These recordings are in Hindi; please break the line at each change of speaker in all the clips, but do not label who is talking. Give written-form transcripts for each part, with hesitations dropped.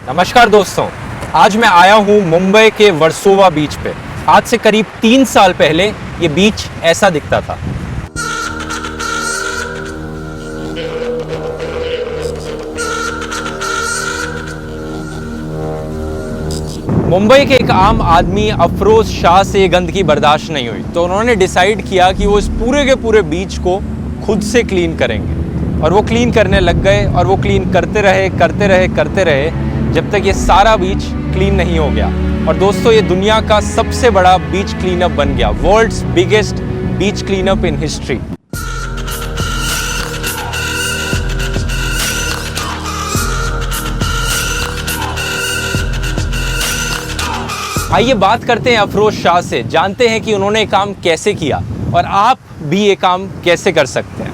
नमस्कार दोस्तों, आज मैं आया हूँ मुंबई के वर्सोवा बीच पे। आज से करीब 3 साल पहले ये बीच ऐसा दिखता था। मुंबई के एक आम आदमी अफरोज शाह से ये गंदगी बर्दाश्त नहीं हुई, तो उन्होंने डिसाइड किया कि वो इस पूरे के पूरे बीच को खुद से क्लीन करेंगे। और वो क्लीन करने लग गए और वो क्लीन करते रहे जब तक ये सारा बीच क्लीन नहीं हो गया। और दोस्तों, ये दुनिया का सबसे बड़ा बीच क्लीनअप बन गया, world's biggest beach cleanup in history. आइए बात करते हैं अफरोज शाह से, जानते हैं कि उन्होंने काम कैसे किया और आप भी ये काम कैसे कर सकते हैं।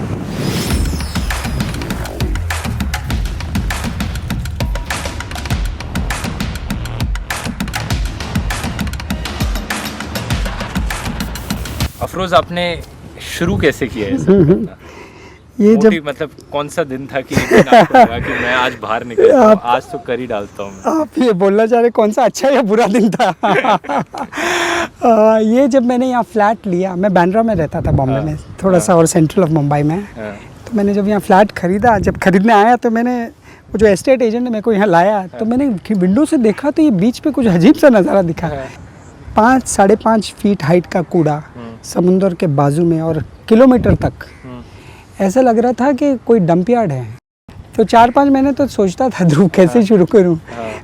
अफरोज, आपने शुरू कैसे किया है सब करना?
ये जब
मतलब कौन सा दिन था कि एक दिन आपको लगा कि मैं आज बाहर निकलता हूँ, आज तो कर ही डालता हूँ?
आप ये बोलना चाह रहे कौन सा अच्छा या बुरा दिन था? ये जब मैंने यहाँ फ्लैट लिया, मैं बांद्रा में रहता था बॉम्बे में, थोड़ा सा और सेंट्रल ऑफ मुंबई में। तो मैंने जब यहाँ फ्लैट खरीदा, जब खरीदने आया तो मैंने वो जो एस्टेट एजेंट ने मेरे को यहाँ लाया, तो मैंने विंडो से देखा तो ये बीच पे कुछ अजीब सा नज़ारा दिखा। 5-5.5 फीट हाइट का कूड़ा समुंदर के बाजू में और किलोमीटर तक। ऐसा लग रहा था कि कोई डंप यार्ड है। तो 4-5 महीने तो सोचता था ध्रुव कैसे शुरू करूं।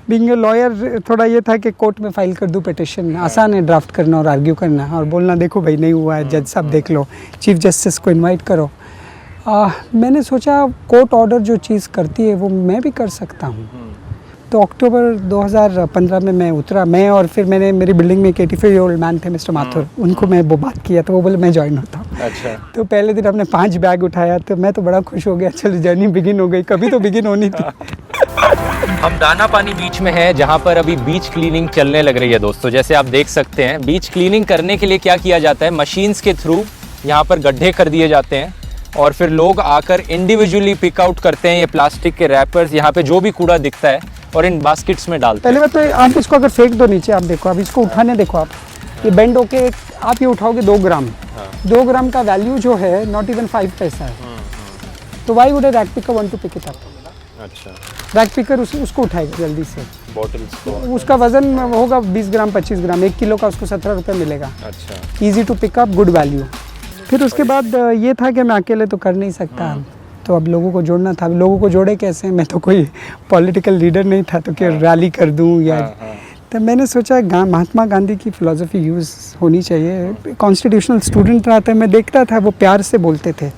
बीइंग ए लॉयर थोड़ा ये था कि कोर्ट में फाइल कर दूं पिटिशन, आसान है ड्राफ्ट करना और आर्ग्यू करना और बोलना देखो भाई नहीं हुआ है, जज साहब देख लो, चीफ जस्टिस को इनवाइट करो। मैंने सोचा कोर्ट ऑर्डर जो चीज़ करती है वो मैं भी कर सकता हूँ। तो अक्टूबर 2015 में मैं उतरा, मैं और फिर मैंने मेरी बिल्डिंग में एक 85-year-old मैन थे मिस्टर माथुर, उनको मैं वो बात किया तो वो बोले मैं ज्वाइन होता हूँ।
अच्छा।
तो पहले दिन हमने 5 बैग उठाया तो मैं तो बड़ा खुश हो गया, चलो जर्नी बिगिन हो गई, कभी तो बिगिन होनी थी।
हम दाना पानी बीच में हैं, जहाँ पर अभी बीच क्लीनिंग चलने लग रही है दोस्तों। जैसे आप देख सकते हैं, बीच क्लीनिंग करने के लिए क्या किया जाता है, मशीन्स के थ्रू यहाँ पर गड्ढे कर दिए जाते हैं और फिर लोग आकर इंडिविजुअली पिक आउट करते हैं ये प्लास्टिक के रैपर्स, यहाँ पे जो भी कूड़ा दिखता है और इन बास्केट्स में डालते हैं।
पहले बात तो आप इसको अगर फेंक दो नीचे, आप देखो, आप इसको उठाने देखो, आप ये बेंड होके आप ये उठाओगे 2 ग्राम। 2 ग्राम का वैल्यू जो है नॉट इवन 5 पैसा है। तो why would a rack picker want to pick it up?
अच्छा।
रैक पिकर उसको उठाएगा जल्दी से।
बॉटल्स को
उसका वजन होगा 20 ग्राम 25 ग्राम, 1 किलो का उसको 17 रुपये मिलेगा।
अच्छा।
Easy to pick up, good value. फिर उसके बाद ये था कि मैं अकेले तो कर नहीं सकता, तो अब लोगों को जोड़ना था। अब लोगों को जोड़े कैसे? मैं तो कोई पॉलिटिकल लीडर नहीं था तो कि रैली कर दूं या तो मैंने सोचा महात्मा गांधी की फ़िलासफ़ी यूज़ होनी चाहिए। कॉन्स्टिट्यूशनल स्टूडेंट रहा था, मैं देखता था वो प्यार से बोलते थे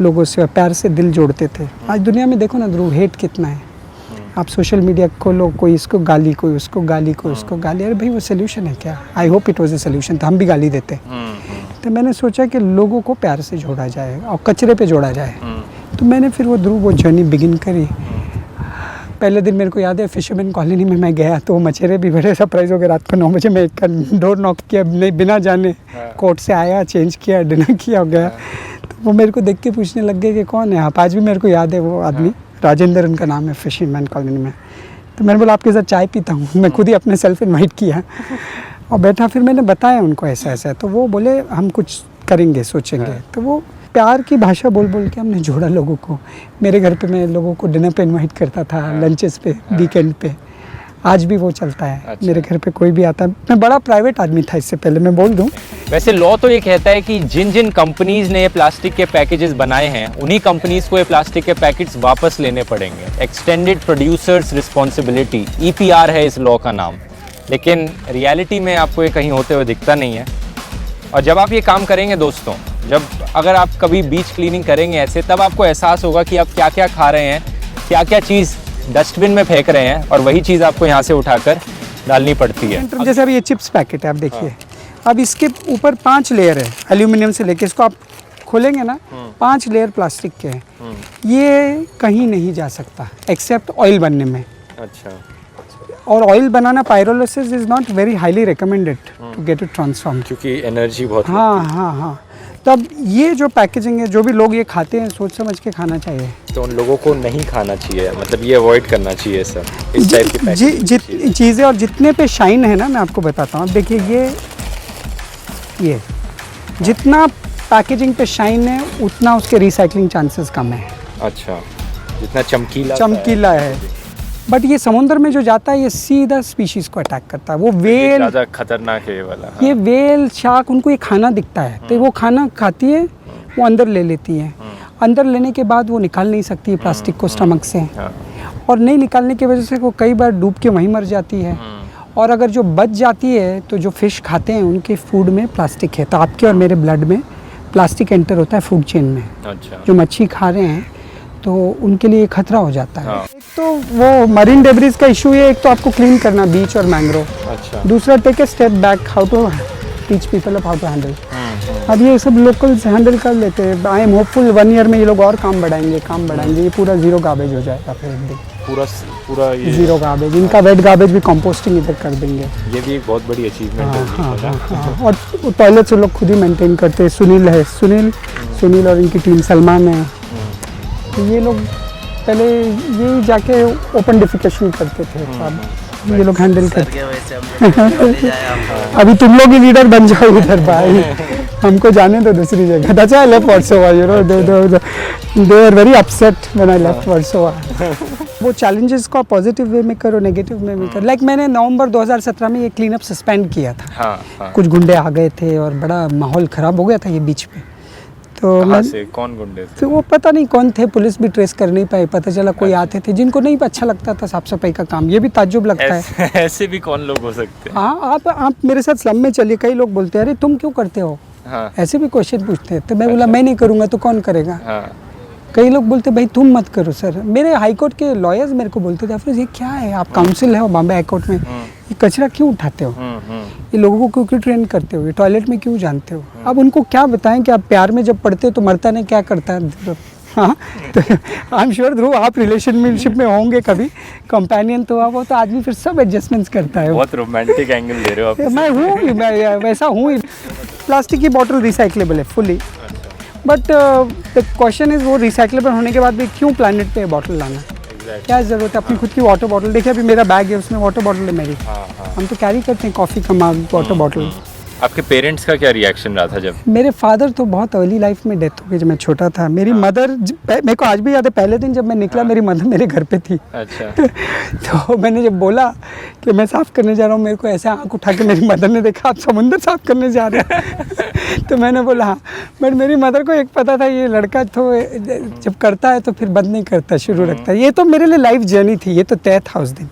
लोगों से, प्यार से दिल जोड़ते थे। आज दुनिया में देखो ना ध्रुव, हेट कितना है। आप सोशल मीडिया खोलो, कोई इसको गाली, कोई उसको गाली, कोई उसको गाली। अरे भाई वो सोल्यूशन है क्या? I hope it was a solution, तो हम भी गाली देते। तो मैंने सोचा कि लोगों को प्यार से जोड़ा जाए और कचरे पे जोड़ा जाए। तो मैंने फिर वो जर्नी बिगिन करी। पहले दिन मेरे को याद है फिशरमैन कॉलोनी में मैं गया तो मछेरे भी बड़े सरप्राइज हो गए। रात को 9 बजे मैं एक डोर नॉक किया, नहीं बिना जाने कोर्ट से आया, चेंज किया, डिनर किया हो गया। तो वो मेरे को देख के पूछने लग गए कि कौन है आप? आज भी मेरे को याद है वो आदमी, राजेंद्र उनका नाम है, फिशरमैन कॉलोनी में। तो मैंने बोला आपके साथ चाय पीता हूँ। मैं खुद ही अपने सेल्फ इन्वाइट किया और बैठा, फिर मैंने बताया उनको ऐसा ऐसा। तो वो बोले हम कुछ करेंगे, सोचेंगे। तो वो प्यार की भाषा बोल बोल के हमने जोड़ा लोगों को। मेरे घर पे मैं लोगों को डिनर पे इनवाइट करता था, लंचेस पे, वीकेंड पे। आज भी वो चलता है। अच्छा। मेरे घर पे कोई भी आता है। मैं बड़ा प्राइवेट आदमी था इससे पहले, मैं बोल दूं।
वैसे लॉ तो ये कहता है कि जिन जिन कंपनीज ने ये प्लास्टिक के पैकेजेस बनाए हैं, उन्हीं कंपनीज को ये प्लास्टिक के पैकेट्स वापस लेने पड़ेंगे। एक्सटेंडेड प्रोड्यूसर्स रिस्पॉन्सिबिलिटी, EPR है इस लॉ का नाम। लेकिन रियलिटी में आपको ये कहीं होते हुए दिखता नहीं है। और जब आप ये काम करेंगे दोस्तों, अगर आप कभी बीच क्लीनिंग करेंगे ऐसे, तब आपको एहसास होगा कि आप क्या क्या खा रहे हैं, क्या क्या चीज़ डस्टबिन में फेंक रहे हैं और वही चीज़ आपको यहाँ से उठाकर डालनी पड़ती है।
जैसे अभी ये चिप्स पैकेट है, आप देखिए। अब इसके ऊपर 5 लेयर है एल्यूमिनियम से लेके, इसको आप खोलेंगे ना, 5 लेयर प्लास्टिक के हैं। ये कहीं नहीं जा सकता एक्सेप्ट ऑयल बनने में।
अच्छा।
और ऑयल बनाना, pyrolysis is not very highly recommended to get it transform,
क्योंकि एनर्जी बहुत।
हाँ। तब ये जो पैकेजिंग है, जो भी लोग ये खाते हैं सोच समझ के खाना चाहिए।
तो उन लोगों को नहीं खाना चाहिए, मतलब ये अवॉइड करना चाहिए सर, इस टाइप की पैकेजिंग
चीज़ें। और जितने पे शाइन है ना, मैं आपको बताता हूँ, देखिए ये जितना पैकेजिंग पे शाइन है उतना उसके रिसाइकलिंग चांसेस कम है।
अच्छा, जितना
चमकीला है। बट ये समुद्र में जो जाता है ये सीधा स्पीशीज को अटैक करता है। वो वेल
ज़्यादा खतरनाक है ये वाला। हाँ।
ये वेल शार्क, उनको ये खाना दिखता है तो वो खाना खाती है, वो अंदर ले लेती है। अंदर लेने के बाद वो निकाल नहीं सकती है प्लास्टिक को स्टमक से, और नहीं निकालने की वजह से वो कई बार डूब के वहीं मर जाती है। और अगर जो बच जाती है तो जो फिश खाते हैं उनके फूड में प्लास्टिक है, तो आपके और मेरे ब्लड में प्लास्टिक एंटर होता है फूड चेन में।
अच्छा।
जो मच्छी खा रहे हैं तो उनके लिए खतरा हो जाता है।
हाँ।
एक तो वो मरीन डेब्रिज का इशू है, एक तो आपको क्लीन करना बीच और मैंग्रोव।
अच्छा।
दूसरा take a step back, how to teach people of how to handle. अब ये सब लोकल्स हैंडल कर लेते हैं। आई एम होपफुल 1 ईयर में ये लोग और काम बढ़ाएंगे, ये पूरा जीरो गार्बेज हो जाएगा फिर एक दिन।
पूरा ये
जीरो गार्बेज, इनका वेट गार्बेज भी कंपोस्टिंग इधर कर देंगे।
ये भी एक बहुत बड़ी अचीवमेंट है।
हाँ। और टॉयलेट से लोग खुद ही मेंटेन करते हैं। सुनील और इनकी टीम, सलमान है, तो ये लोग पहले ये जाके ओपन डिफिकेशन करते थे, अब ये लोग हैंडल करते हैं। अभी तुम लोग ही लीडर बन जाओ इधर भाई, हमको जाने दो दूसरी जगह। That's why I left Versova, you know, they are very upset when I left Versova. वो चैलेंजेस को पॉजिटिव वे में करो, नेगेटिव में भी करो। लाइक मैंने नवंबर 2017 में ये क्लीन अप सस्पेंड किया था।
हाँ।
कुछ गुंडे आ गए थे और बड़ा माहौल ख़राब हो गया था ये बीच में। तो
कौन गुंडे थे?
तो वो पता नहीं कौन थे, पुलिस भी ट्रेस कर नहीं पाई। पता चला कोई आते थे जिनको नहीं अच्छा लगता था साफ सफाई का काम। ये भी ताज्जुब लगता है।
ऐसे भी कौन लोग हो सकते हैं?
हाँ, आप मेरे साथ स्लम में चलिए, कई लोग बोलते हैं अरे तुम क्यों करते हो।
हाँ।
ऐसे भी क्वेश्चन पूछते हैं, तो मैं बोला मैं नहीं करूँगा तो कौन करेगा।
हाँ।
कई लोग बोलते भाई तुम मत करो सर। मेरे हाईकोर्ट के लॉयर्स मेरे को बोलते थे अफरोज ये क्या है, आप काउंसिल है बॉम्बे हाईकोर्ट में, ये कचरा क्यों उठाते हो, ये लोगों को क्यों ट्रेन करते हो, ये टॉयलेट में क्यों जानते हो। अब उनको क्या बताएं कि आप प्यार में जब पढ़ते हो तो मरता नहीं क्या करता है। हाँ, तो आई एम श्योर ध्रुव आप रिलेशनशिप में होंगे कभी, कंपेनियन तो आप, वो तो आदमी फिर सब एडजस्टमेंट्स करता है।
बहुत रोमांटिक एंगल दे रहे हो आप।
मैं वैसा हूँ। प्लास्टिक की बॉटल रिसाइक्लेबल है fully, but the question is वो रिसाइक्लेबल होने के बाद भी क्यों प्लानट पे बॉटल लाना, क्या ज़रूरत है। अपनी खुद की वाटर बॉटल देखिए, अभी मेरा बैग है उसमें वाटर बॉटल है मेरी। हम तो कैरी करते हैं कॉफ़ी का मग, वाटर बॉटल।
आपके पेरेंट्स का क्या रिएक्शन रहा था जब?
मेरे फादर तो बहुत अर्ली लाइफ में डेथ हो गई जब मैं छोटा था। मेरी मदर, मेरे को आज भी याद है, पहले दिन जब मैं निकला मेरी मदर मेरे घर पे थी।
अच्छा।
तो मैंने जब बोला कि मैं साफ़ करने जा रहा हूँ, मेरे को ऐसे आँख उठा के मेरी मदर ने देखा आप समुंदर साफ़ करने जा रहे हैं। तो मैंने बोला हाँ, बट मेरी मदर को एक पता था ये लड़का तो जब करता है तो फिर बंद नहीं करता, शुरू रखता है। ये तो मेरे लिए लाइफ जर्नी थी, ये तो तय था उस दिन।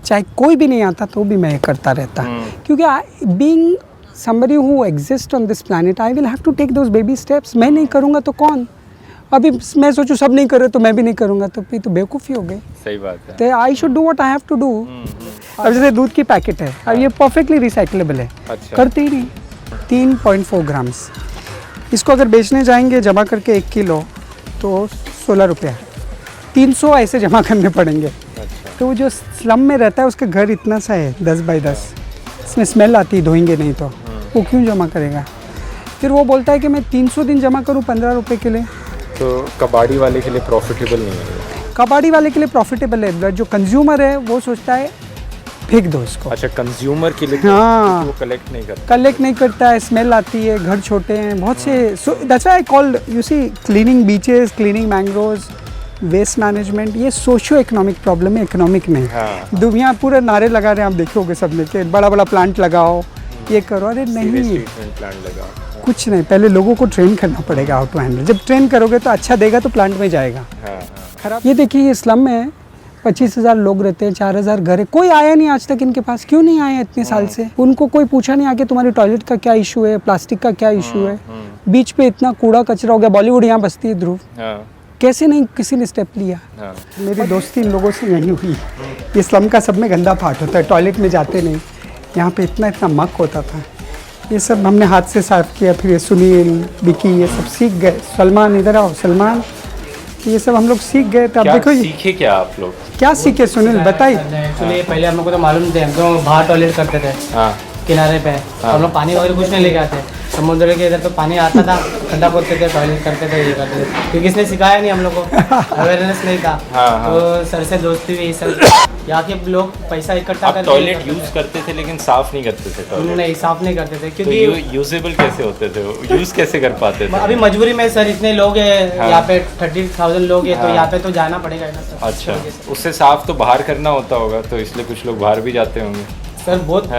चाहे कोई भी नहीं आता तो भी मैं करता रहता, क्योंकि being somebody who exists on this planet, I will have to take those baby steps. मैं नहीं करूँगा तो कौन। अभी मैं सोचूं सब नहीं कर रहे तो मैं भी नहीं करूँगा, तो फिर तो बेवकूफ़ी हो गई।
सही बात है।
तो I should do what I have to do. अब जैसे दूध की पैकेट है, अब ये परफेक्टली रिसाइक्लेबल है।
अच्छा।
करते ही नहीं। 3.4 ग्राम्स, इसको अगर बेचने जाएंगे जमा करके 1 किलो तो 16 रुपया, 300 ऐसे जमा करने पड़ेंगे।
अच्छा।
तो वो जो स्लम में रहता है उसका घर इतना सा है 10 बाई 10, इसमें स्मेल आती है, धोएंगे नहीं तो वो क्यों जमा करेगा। फिर वो बोलता है कि मैं 300 दिन जमा करूं 15 रुपये के लिए।
तो कबाड़ी वाले के लिए प्रॉफिटेबल नहीं है।
कबाड़ी वाले के लिए प्रॉफिटेबल है, जो कंज्यूमर है वो सोचता है फेंक दो इसको।
अच्छा, कंज्यूमर के लिए
हाँ,
वो कलेक्ट नहीं करता
है, स्मेल आती है, घर छोटे हैं बहुत से। So that's why I called, you see, cleaning beaches, cleaning mangroves, waste management, ये सोशियो इकोनॉमिक प्रॉब्लम है, इकोनॉमिक नहीं।
हाँ।
दुनिया पूरे नारे लगा रहे हैं, आप देखोगे सब मिलके, बड़ा बड़ा प्लांट लगाओ, ये करो। अरे नहीं,
प्लांट लगाओ,
कुछ नहीं, पहले लोगों को ट्रेन करना पड़ेगा हाउ टू हैंडल। जब ट्रेन करोगे तो अच्छा देगा तो प्लांट में जाएगा। खराब। ये देखिए ये स्लम में 25,000 लोग रहते हैं, 4,000 घर है, कोई आया नहीं आज तक इनके पास। क्यों नहीं आया इतने साल से? उनको कोई पूछा नहीं आके तुम्हारी टॉयलेट का क्या इशू है, प्लास्टिक का क्या इशू है। बीच पे इतना कूड़ा कचरा हो गया। बॉलीवुड यहाँ बसती है ध्रुव, कैसे नहीं किसी ने स्टेप लिया। मेरी दोस्ती इन लोगों से नहीं हुई। ये स्लम का सब में गंदा पार्ट होता है, टॉयलेट में जाते नहीं। यहाँ पे इतना मक होता था, ये सब हमने हाथ से साफ किया। फिर ये सुनील, विकी, ये सब सीख गए। सलमान, इधर आओ सलमान, ये सब हम लोग सीख गए। तो अब देखो
सीखे क्या आप लोग,
क्या सीखे सुनील बताइए।
एक्चुअली पहले हम लोग को तो मालूम थे, हम तो बाहर टॉयलेट करते थे किनारे पे। हम लोग पानी वगैरह कुछ नहीं लेके आते। समुद्र के इधर तो पानी आता था, खड्डा खोदते थे, टॉयलेट करते थे, ये करते थे, क्योंकि इसने सिखाया नहीं हम लोग को, अवेयरनेस नहीं था। तो सर से दोस्ती हुई, सर यहाँ के लोग पैसा इकट्ठा
आप टॉयलेट यूज करते थे लेकिन साफ नहीं करते थे टॉयलेट?
नहीं, साफ नहीं करते थे,
तो
क्योंकि
यूजेबल कैसे होते थे, यूज कैसे कर पाते थे?
अभी मजबूरी में सर इतने लोग हैं यहाँ पे, 30,000 लोग हैं, तो यहाँ पे तो जाना पड़ेगा ना सर।
अच्छा, उससे साफ तो बाहर करना होता होगा, तो इसलिए कुछ लोग बाहर भी जाते होंगे।
सर बहुत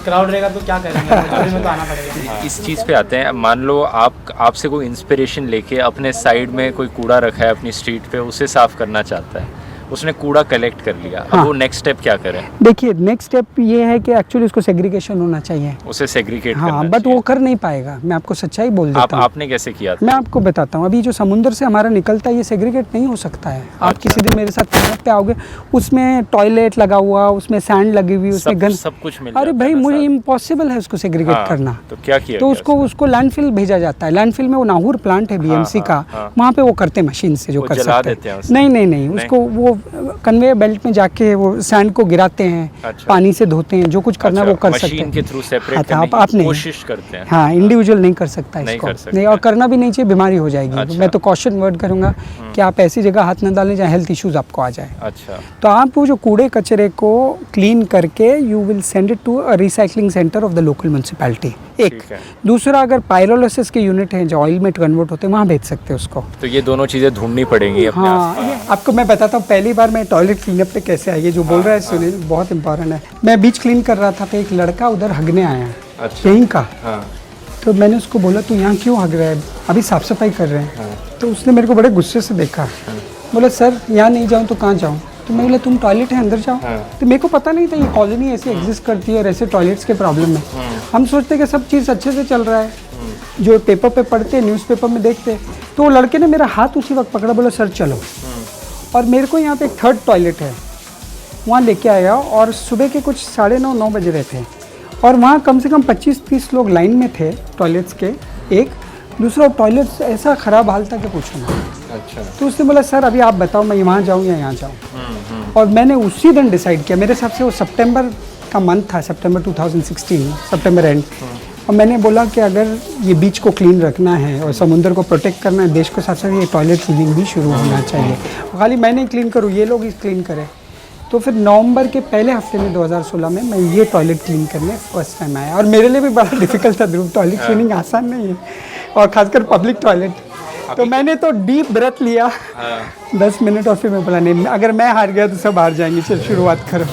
क्राउड रहेगा तो क्या करेंगे, मजबूरी में तो आना पड़ेगा।
इस चीज़ पे आते हैं, मान लो आपसे कोई इंस्पिरेशन लेके अपने साइड में कोई कूड़ा रखा है अपनी स्ट्रीट पे, उसे साफ करना चाहता है, उसने कूड़ा कलेक्ट कर लिया, अब
हाँ।
वो नेक्स्ट स्टेप क्या करें?
देखिए नेक्स्ट स्टेप ये है कि एक्चुअली उसको सेग्रीगेशन होना चाहिए।
उसे सेग्रीगेट
हाँ,
करना
बट
चाहिए।
वो कर नहीं पाएगा, मैं आपको सच्चाई बोल देता हूँ।
आपने कैसे किया था?
मैं आपको बताता हूँ, अभी जो समुद्र से हमारा निकलता है ये सेग्रीगेट नहीं हो सकता है। आप किसी दिन मेरे साथ सड़क पे आओगे, उसमें टॉयलेट लगा हुआ, उसमें सैंड लगी हुई, उसमें गंद,
सब कुछ मिल
अरे
जाता
भाई
है ना
मुझे
साथ।
इम्पॉसिबल है उसको सेग्रीगेट
हाँ,
करना।
तो क्या किया
तो
गया
उसको लैंडफिल भेजा जाता है। लैंडफिल में वो नाहूर प्लांट है बीएमसी
हाँ,
का,
हाँ।
वहाँ पे वो करते हैं मशीन से, जो
वो
कर
जला
सकते
देते हैं
हैं।
उसे?
नहीं, उसको वो कन्वेयर बेल्ट में जाके वो सैंड को गिराते हैं,
अच्छा।
पानी से धोते हैं, जो कुछ करना है वो कर सकते
मशीन
हैं।
के थ्रू सेपरेट
हाँ,
करने
आप
की
नहीं।
कोशिश करते हैं।
हाँ, इंडिविजुअल नहीं कर सकता
नहीं
इसको,
कर सकते।
नहीं, और करना भी नहीं चाहिए, बीमारी हो जाएगी।
अच्छा।
मैं तो कॉशन वर्ड करूँगा कि आप ऐसी जगह हाथ न डालें जहाँ हेल्थ इश्यूज आपको आ जाए।
अच्छा,
तो आप वो जो कूड़े कचरे को क्लीन करके you will send it to a recycling centre of the local municipality, एक।
ठीक है।
दूसरा, अगर पायरोलिसिस के यूनिट हैं जो ऑयल में कन्वर्ट होते हैं, वहाँ भेज सकते हैं उसको।
तो ये दोनों चीज़ें ढूंढनी पड़ेंगी अपने
हाँ, ये आपको मैं बताता हूँ, पहली बार मैं टॉयलेट क्लीनअप पे कैसे आई, ये जो बोल रहा है सुनील बहुत इंपॉर्टेंट है। मैं बीच क्लीन कर रहा था, तो एक लड़का उधर हगने आया,
अच्छा।
यहीं का।
हाँ,
तो मैंने उसको बोला तू यहाँ क्यों हग रहा है, अभी साफ सफाई कर रहे हैं। तो उसने मेरे को बड़े गुस्से से देखा, बोला सर यहाँ नहीं जाऊँ तो कहाँ जाऊँ। तो मैं बोला तुम टॉयलेट है अंदर जाओ। तो मेरे को पता नहीं था ये कॉलोनी ऐसी एग्जिस्ट करती है और ऐसे टॉयलेट्स के प्रॉब्लम है। हम सोचते कि सब चीज़ अच्छे से चल रहा है, जो पेपर पे पढ़ते, न्यूज़पेपर में देखते। तो वो लड़के ने मेरा हाथ उसी वक्त पकड़ा, बोला सर चलो। और मेरे को यहाँ पे एक थर्ड टॉयलेट है, वहाँ लेके आया, और सुबह के कुछ 9:30-9 बज रहे थे, और वहाँ कम से कम 25-30 लोग लाइन में थे टॉयलेट्स के। एक दूसरा टॉयलेट ऐसा ख़राब हाल था कि पूछो ना।
अच्छा।
तो उसने बोला सर अभी आप बताओ मैं वहाँ जाऊँ या यहाँ जाऊँ। और मैंने उसी दिन डिसाइड किया, मेरे हिसाब से वो सितंबर का मंथ था, सितंबर 2016, सितंबर एंड। और मैंने बोला कि अगर ये बीच को क्लीन रखना है और समुद्र को प्रोटेक्ट करना है, देश को साथ साथ ये टॉयलेट क्लीनिंग भी शुरू होना चाहिए। खाली मैं नहीं क्लीन करूँ, ये लोग ही क्लीन करें। तो फिर नवंबर के पहले हफ्ते में 2016 में मैं ये टॉयलेट क्लीन करने फर्स्ट टाइम आया। और मेरे लिए भी बड़ा डिफिकल्ट था ध्रुव, टॉयलेट क्लीनिंग आसान नहीं है, और खासकर पब्लिक टॉयलेट। तो मैंने तो डीप ब्रेथ लिया 10 मिनट, और फिर मैं बोला नहीं, अगर मैं हार गया तो सब हार जाएंगे, चल शुरुआत करो।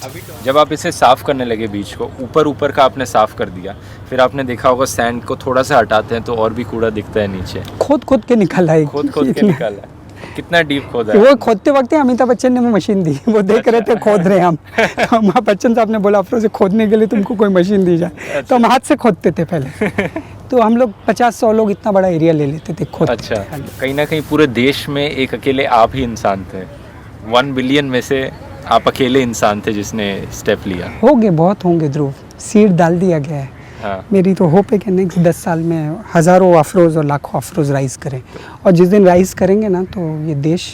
जब आप इसे साफ करने लगे बीच को, ऊपर का आपने साफ कर दिया, फिर आपने देखा होगा सैंड को थोड़ा सा हटाते हैं तो और भी कूड़ा दिखता है नीचे।
खोद के निकल आई,
खोद के निकाला है। कितना डीप खोदा है?
वो खोदते वक्त ही अमिताभ बच्चन ने वो मशीन दी, वो देख रहे थे खोद रहे हम। तो अमिताभ बच्चन साहब ने बोला अफरोज खोदने के लिए तुमको कोई मशीन दी जाए। तो हम हाथ से खोदते थे पहले। तो हम लोग 50-100 लोग इतना बड़ा एरिया ले लेते थे खोद।
अच्छा, कहीं ना कहीं पूरे देश में एक अकेले आप ही इंसान थे, 1 बिलियन में से आप अकेले इंसान थे जिसने स्टेप लिया।
होंगे, बहुत होंगे ध्रुव, सीड डाल दिया गया है।
हाँ।
मेरी तो होप है कि नेक्स्ट 10 साल में हज़ारों अफरोज़ और लाखों अफरोज़ राइज करें, और जिस दिन राइज करेंगे ना तो ये देश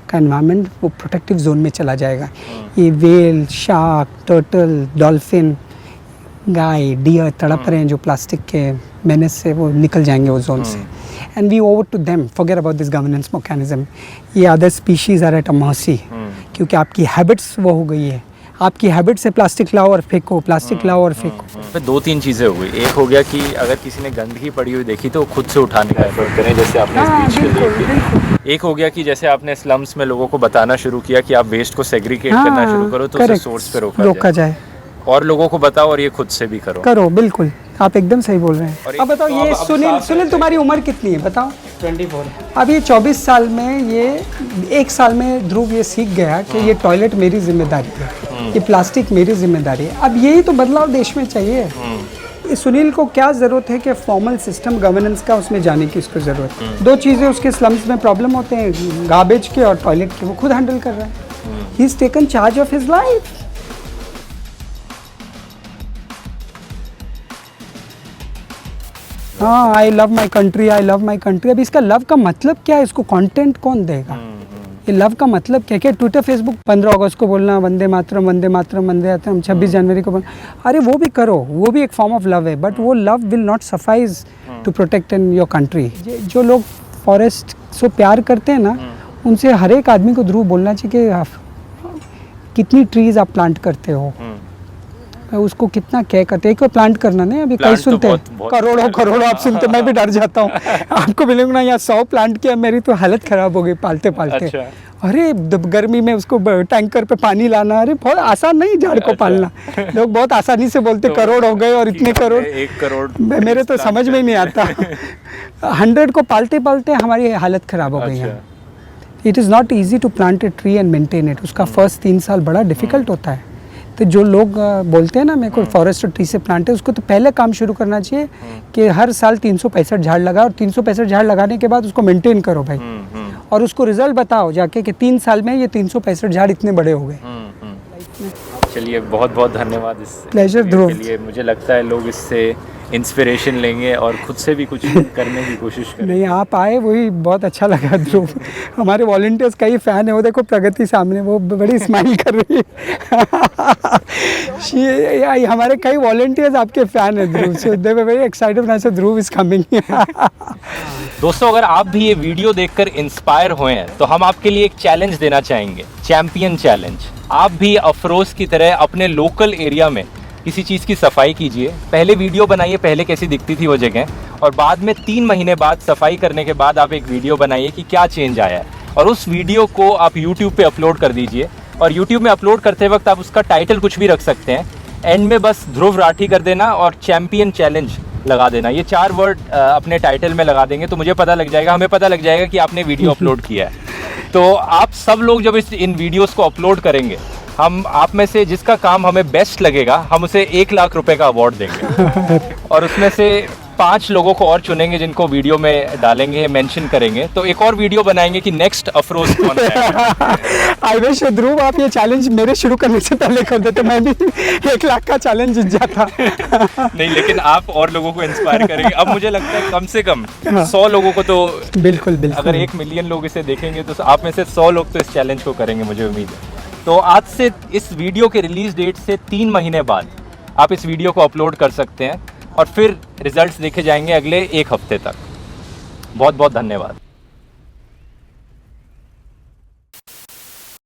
का एनवायरनमेंट वो प्रोटेक्टिव जोन में चला जाएगा। ये वेल, शार्क, टर्टल, डॉल्फिन, गाय, डियर तड़प रहे हैं जो प्लास्टिक के मेनेस से, वो निकल जाएंगे वो जोन से। And we over to them, forget about this governance mechanism. ये other species are at a mercy, क्योंकि आपकी हैबिट्स वो हो गई है। आपकी हैबिट से प्लास्टिक लाओ और फेंको, प्लास्टिक लाओ और फेंको।
फिर 2-3 चीज़ें हो गई। एक हो गया कि अगर किसी ने गंदगी पड़ी हुई देखी तो खुद से उठाने का एफर्ट करें, जैसे आपने इस बीच के लिए किया। एक हो गया कि जैसे आपने स्लम्स में लोगों को बताना शुरू किया कि आप वेस्ट को सेग्रीगेट करना शुरू करो तो उसे सोर्स पे रोका जाए। और लोगों को बताओ, और ये खुद से भी करो।
बिल्कुल, आप एकदम सही बोल रहे हैं। अब बताओ, ये सुनील तुम्हारी उम्र कितनी है बताओ?
24।
अब ये 24 साल में, ये 1 साल में ध्रुव ये सीख गया कि ये टॉयलेट मेरी जिम्मेदारी है, ये प्लास्टिक मेरी जिम्मेदारी है। अब यही तो बदलाव देश में चाहिए। सुनील को क्या ज़रूरत है कि फॉर्मल सिस्टम गवर्नेंस का उसमें जाने की उसको ज़रूरत है। 2 चीज़ें उसके स्लम्स में प्रॉब्लम होते हैं, गार्बेज के और टॉयलेट के, वो खुद हैंडल कर रहा है। He is taken charge of his life. हाँ, I love my country, I love my country. अब इसका लव का मतलब क्या है, इसको कंटेंट कौन देगा? ये लव का मतलब क्या क्या? ट्विटर फेसबुक 15 अगस्त को बोलना वंदे मातरम वंदे मातरम वंदे मातरम, 26 जनवरी को बोलना, अरे वो भी करो, वो भी एक फॉर्म ऑफ लव है, बट वो love will not suffice to protect in your country. जो लोग फॉरेस्ट से प्यार करते हैं ना, उनसे हर एक आदमी को ध्रुव बोलना चाहिए कि कितनी ट्रीज आप प्लांट करते हो, उसको कितना क्या करते हैं। एक प्लांट करना नहीं, अभी कई सुनते हैं करोड़ों करोड़ों आप सुनते, मैं भी डर जाता हूँ। आपको मिलूंगा ना यहाँ 100 प्लांट किया, मेरी तो हालत खराब हो गई पालते पालते। अच्छा। अरे गर्मी में उसको टैंकर पे पानी लाना, अरे बहुत आसान नहीं झाड़ को पालना। लोग बहुत आसानी से बोलते तो करोड़ हो गए और इतने करोड़, 1 करोड़ मेरे तो समझ में ही नहीं आता। 100 को पालते पालते हमारी हालत खराब हो गई है। It is not easy to plant a tree and maintain it. उसका फर्स्ट 3 साल बड़ा डिफिकल्ट होता है। तो जो लोग बोलते हैं ना मेरे को फॉरेस्ट और ट्री से प्लांट है, उसको तो पहले काम शुरू करना चाहिए कि हर साल 365 झाड़ लगा, और 365 झाड़ लगाने के बाद उसको मेंटेन करो भाई, और उसको रिजल्ट बताओ जाके कि 3 साल में ये 365 झाड़ इतने बड़े हो गए।
चलिए बहुत बहुत धन्यवाद इस
प्लेजर ध्रुव
के लिए। मुझे लगता है लोग इससे इंस्पिरेशन लेंगे और खुद से भी कुछ करने की कोशिश करेंगे।
नहीं, आप आए वही बहुत अच्छा लगा ध्रुव। हमारे वॉलंटियर्स का ही फ़ैन है वो, देखो प्रगति सामने, वो बड़ी स्माइल कर रही है। हमारे कई वॉलंटियर्स आपके फ़ैन है Dhruv, so they were very excited when I said Dhruv is coming.
दोस्तों, अगर आप भी ये वीडियो देखकर इंस्पायर हुए हैं तो हम आपके लिए एक चैलेंज देना चाहेंगे, चैंपियन चैलेंज। आप भी अफरोज़ की तरह अपने लोकल एरिया में किसी चीज़ की सफाई कीजिए। पहले वीडियो बनाइए पहले कैसी दिखती थी वो जगह, और बाद में 3 महीने बाद सफाई करने के बाद आप एक वीडियो बनाइए कि क्या चेंज आया है, और उस वीडियो को आप यूट्यूब पे अपलोड कर दीजिए। और यूट्यूब में अपलोड करते वक्त आप उसका टाइटल कुछ भी रख सकते हैं, एंड में बस ध्रुव राठी कर देना और चैंपियन चैलेंज लगा देना। ये 4 वर्ड अपने टाइटल में लगा देंगे तो मुझे पता लग जाएगा, हमें पता लग जाएगा कि आपने वीडियो अपलोड किया है। तो आप सब लोग जब इन वीडियोस को अपलोड करेंगे, हम आप में से जिसका काम हमें बेस्ट लगेगा हम उसे 1 लाख रुपए का अवार्ड देंगे, और उसमें से 5 लोगों को और चुनेंगे जिनको वीडियो में डालेंगे, मेंशन करेंगे। तो एक और वीडियो बनाएंगे कि नेक्स्ट अफरोज कौन है।
आई विश ध्रुव आप ये चैलेंज मेरे शुरू करने से पहले कर देते, मैं भी 1 लाख का चैलेंज जीत जाता।
नहीं, लेकिन आप और लोगों को इंस्पायर करेंगे। अब मुझे लगता है कम से कम 100 लोगों को तो
बिल्कुल बिल्कुल,
अगर 1 मिलियन लोग इसे देखेंगे तो आप में से 100 लोग तो इस चैलेंज को करेंगे, मुझे उम्मीद है। तो आज से इस वीडियो के रिलीज डेट से 3 महीने बाद आप इस वीडियो को अपलोड कर सकते हैं, और फिर रिजल्ट्स देखे जाएंगे अगले 1 हफ्ते तक। बहुत बहुत धन्यवाद।